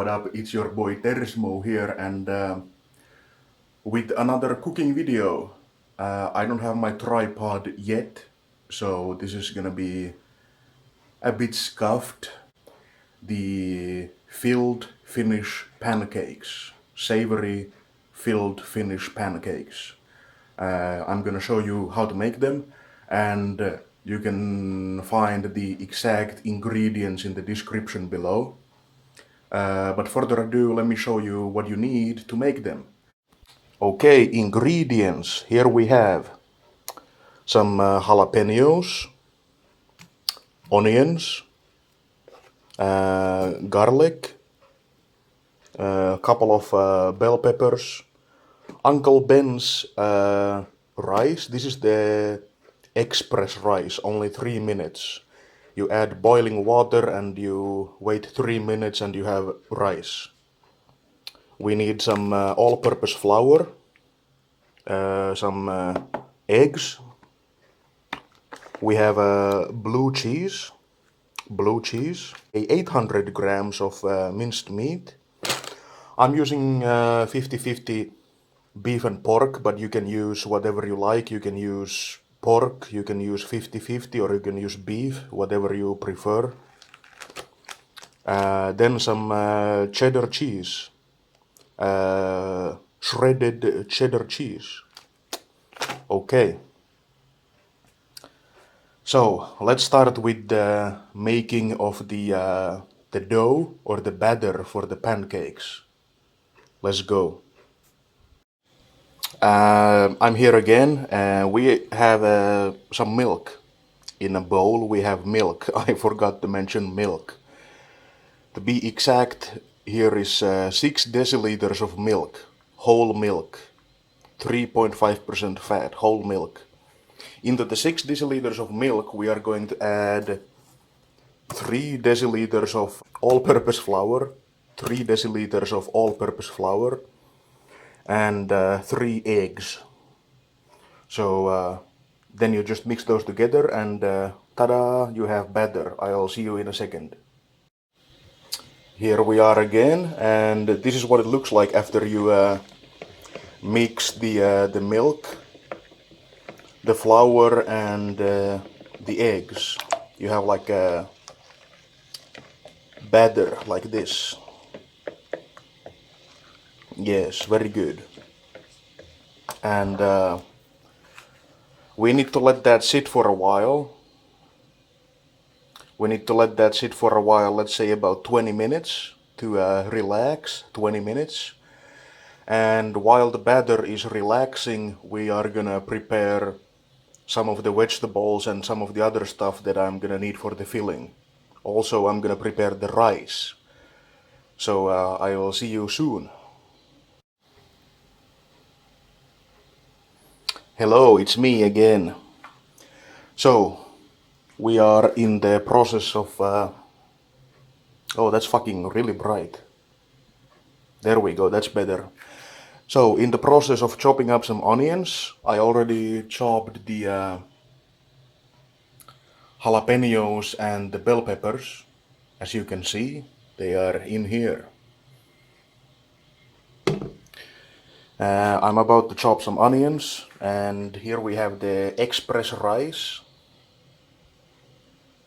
what up? It's your boy Tersmo here, and with another cooking video. I don't have my tripod yet, so this is gonna be a bit scuffed. The filled Finnish pancakes. Savory filled Finnish pancakes. I'm gonna show you how to make them, and you can find the exact ingredients in the description below. But further ado, let me show you what you need to make them. Okay, ingredients. Here we have some jalapenos, onions, garlic, a couple of bell peppers, Uncle Ben's rice. This is the express rice, only 3 minutes. You add boiling water and you wait 3 minutes and you have rice. We need some all-purpose flour, some eggs. We have blue cheese, 800 grams of minced meat. I'm using 50-50 beef and pork, but you can use whatever you like. You can use pork, you can use 50-50, or you can use beef, whatever you prefer. Then some cheddar cheese, shredded cheddar cheese. Okay. So let's start with the making of the dough or the batter for the pancakes. Let's go. I'm here again. We have some milk in a bowl. We have milk. I forgot to mention milk. To be exact, here is 6 deciliters of milk, whole milk, 3.5% fat, whole milk. Into the 6 deciliters of milk, we are going to add 3 deciliters of all-purpose flour, 3 deciliters of all-purpose flour, and 3 eggs. So then you just mix those together and ta-da, you have batter. I'll see you in a second. Here we are again, and this is what it looks like after you mix the milk, the flour, and the eggs. You have like a batter like this. Yes, very good. And we need to let that sit for a while. We need to let that sit for a while, let's say about 20 minutes to relax, 20 minutes. And while the batter is relaxing, we are gonna prepare some of the vegetables and some of the other stuff that I'm gonna need for the filling. Also, I'm gonna prepare the rice. So I will see you soon. Hello, it's me again. So, we are in the process of... oh, that's fucking really bright. There we go, that's better. So, in the process of chopping up some onions, I already chopped the jalapenos and the bell peppers. As you can see, they are in here. I'm about to chop some onions, and here we have the express rice.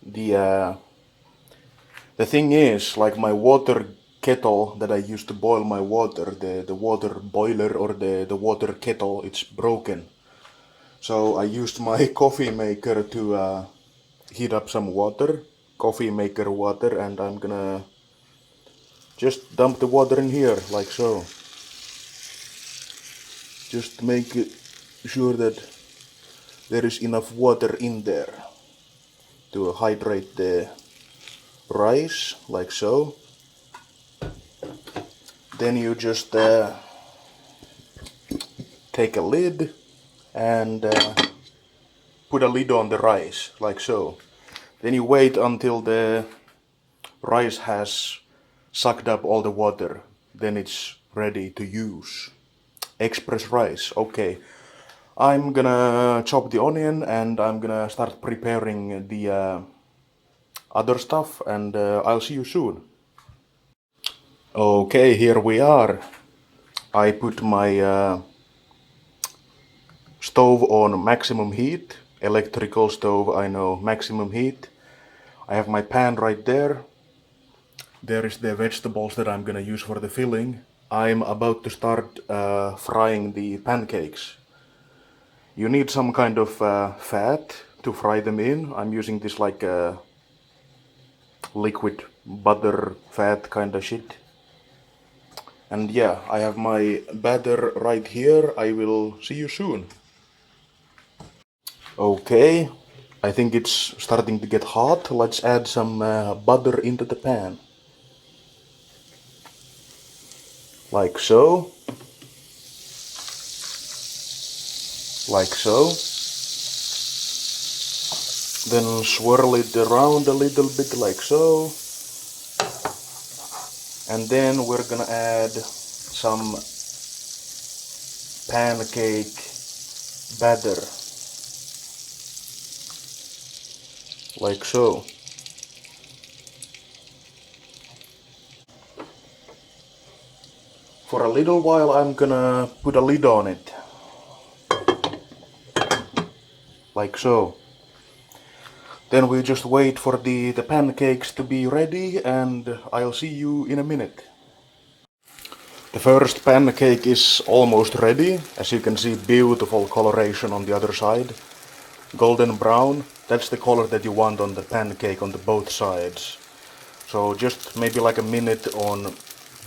The thing is, like my water kettle that I used to boil my water, the water boiler or the water kettle, it's broken. So I used my coffee maker to heat up some water, coffee maker water, and I'm gonna just dump the water in here, like so. Just make sure that there is enough water in there to hydrate the rice, like so. Then you just take a lid and put a lid on the rice, like so. Then you wait until the rice has sucked up all the water. Then it's ready to use. Express rice, okay. I'm gonna chop the onion and I'm gonna start preparing the other stuff, and I'll see you soon. Okay, here we are. I put my stove on maximum heat. Electrical stove, I know, maximum heat. I have my pan right there. There is the vegetables that I'm gonna use for the filling. I'm about to start frying the pancakes. You need some kind of fat to fry them in. I'm using this like liquid butter fat kind of shit. And yeah, I have my batter right here. I will see you soon. Okay, I think it's starting to get hot. Let's add some butter into the pan. Like so. Like so. Then swirl it around a little bit like so. And then we're gonna add some pancake batter. Like so. For a little while I'm gonna put a lid on it. Like so. Then we just wait for the pancakes to be ready and I'll see you in a minute. The first pancake is almost ready. As you can see, beautiful coloration on the other side. Golden brown. That's the color that you want on the pancake on the both sides. So just maybe like a minute on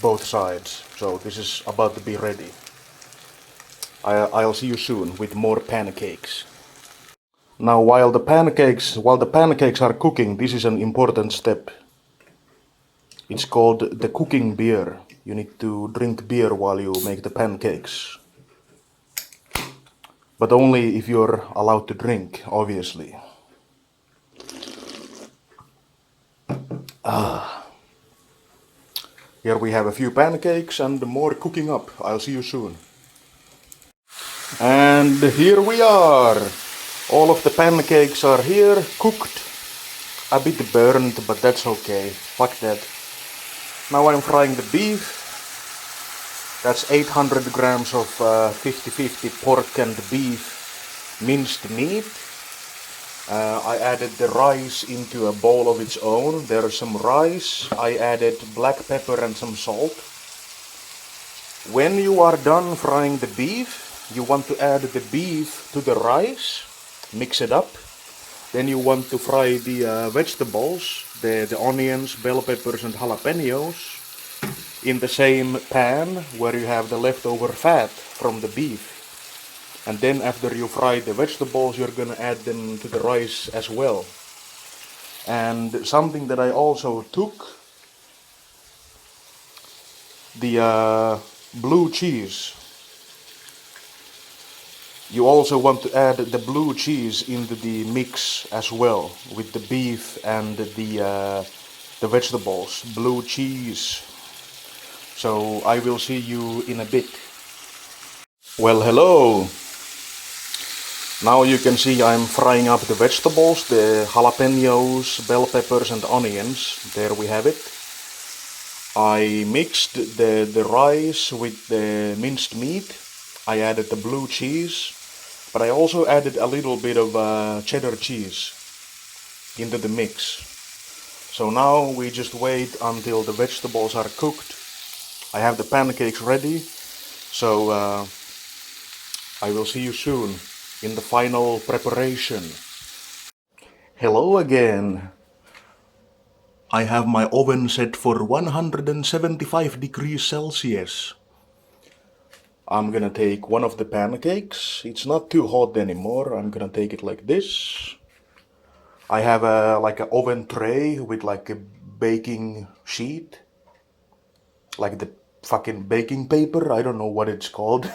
both sides. So this is about to be ready. I'll see you soon with more pancakes. Now while the pancakes are cooking, this is an important step. It's called the cooking beer. You need to drink beer while you make the pancakes. But only if you're allowed to drink, obviously. Here we have a few pancakes and more cooking up. I'll see you soon. And here we are. All of the pancakes are here, cooked. A bit burned, but that's okay. Fuck that. Now I'm frying the beef. That's 800 grams of 50-50 pork and beef minced meat. I added the rice into a bowl of its own. There's some rice. I added black pepper and some salt. When you are done frying the beef, you want to add the beef to the rice, mix it up. Then you want to fry the vegetables, the onions, bell peppers and jalapenos in the same pan where you have the leftover fat from the beef. And then after you fry the vegetables, you're gonna add them to the rice as well. And something that I also took, the blue cheese. You also want to add the blue cheese into the mix as well with the beef and the vegetables. Blue cheese. So I will see you in a bit. Well, hello. Now you can see I'm frying up the vegetables, the jalapenos, bell peppers and onions. There we have it. I mixed the rice with the minced meat. I added the blue cheese, but I also added a little bit of cheddar cheese into the mix. So now we just wait until the vegetables are cooked. I have the pancakes ready, so I will see you soon in the final preparation. Hello again. I have my oven set for 175 degrees Celsius. I'm gonna take one of the pancakes. It's not too hot anymore. I'm gonna take it like this. I have like an oven tray with like a baking sheet. Like the fucking baking paper. I don't know what it's called.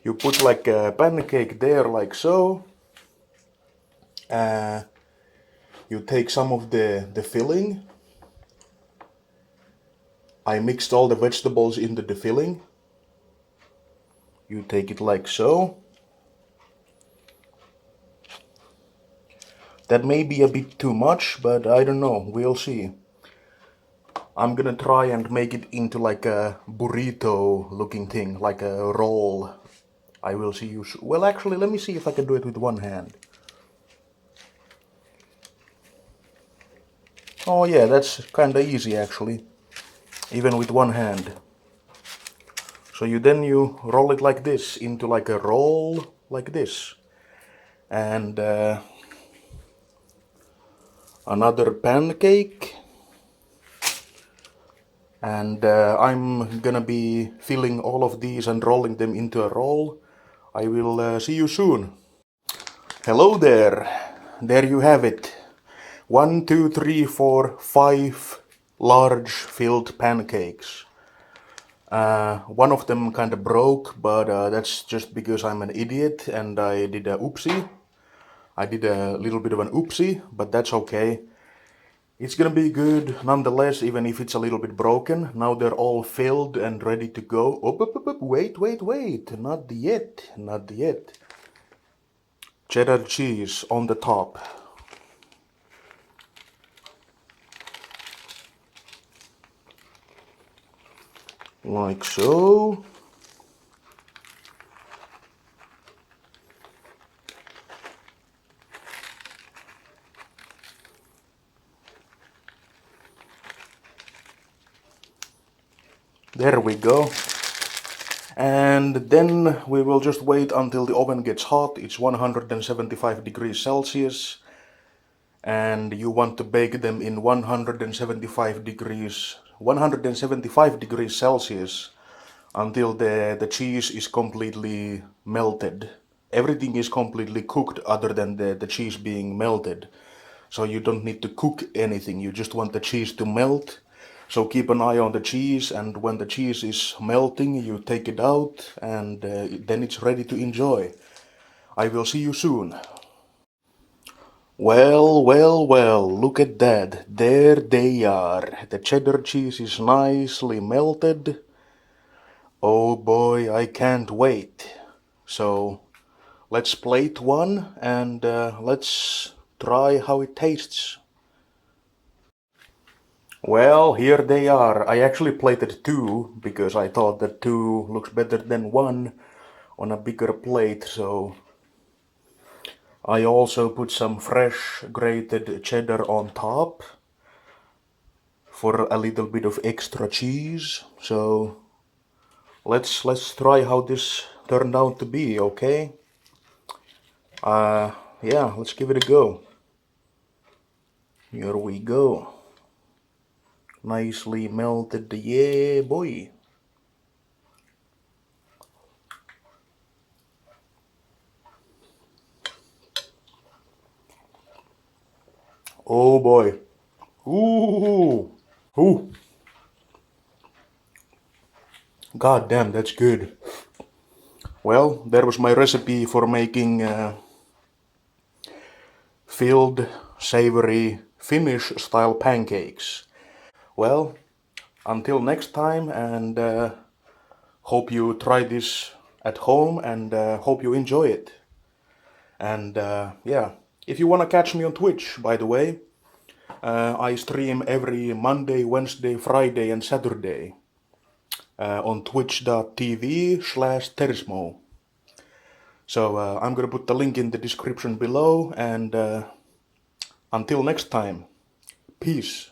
You put like a pancake there like so. You take some of the filling. I mixed all the vegetables into the filling. You take it like so. That may be a bit too much, but I don't know, we'll see. I'm gonna try and make it into like a burrito looking thing, like a roll. I will see you. Well, actually, let me see if I can do it with one hand. Oh yeah, that's kinda easy actually, even with one hand. So you roll it like this into like a roll like this, and another pancake, and I'm gonna be filling all of these and rolling them into a roll. I will see you soon. Hello there. There you have it. 1, 2, 3, 4, 5 large filled pancakes. One of them kind of broke, but that's just because I'm an idiot and I did a oopsie. I did a little bit of an oopsie, but that's okay. It's gonna be good nonetheless, even if it's a little bit broken. Now they're all filled and ready to go. Wait, wait, wait. Not yet. Not yet. Cheddar cheese on the top. Like so. There we go. And then we will just wait until the oven gets hot. It's 175 degrees Celsius. And you want to bake them in 175 degrees Celsius until the cheese is completely melted. Everything is completely cooked other than the cheese being melted. So you don't need to cook anything, you just want the cheese to melt. So keep an eye on the cheese, and when the cheese is melting, you take it out, and then it's ready to enjoy. I will see you soon. Well, well, well, look at that. There they are. The cheddar cheese is nicely melted. Oh boy, I can't wait. So let's plate one and let's try how it tastes. Well, here they are. I actually plated two because I thought that two looks better than one on a bigger plate. So I also put some fresh grated cheddar on top for a little bit of extra cheese. So let's try how this turned out to be, okay? Yeah, let's give it a go. Here we go. Nicely melted, yeah boy. Oh boy. Ooh. Ooh. God damn, that's good. Well, there was my recipe for making filled, savory, Finnish style pancakes. Well, until next time, and hope you try this at home, and hope you enjoy it. And yeah, if you want to catch me on Twitch, by the way, I stream every Monday, Wednesday, Friday, and Saturday on twitch.tv/Tersmo. So I'm gonna put the link in the description below, and until next time, peace.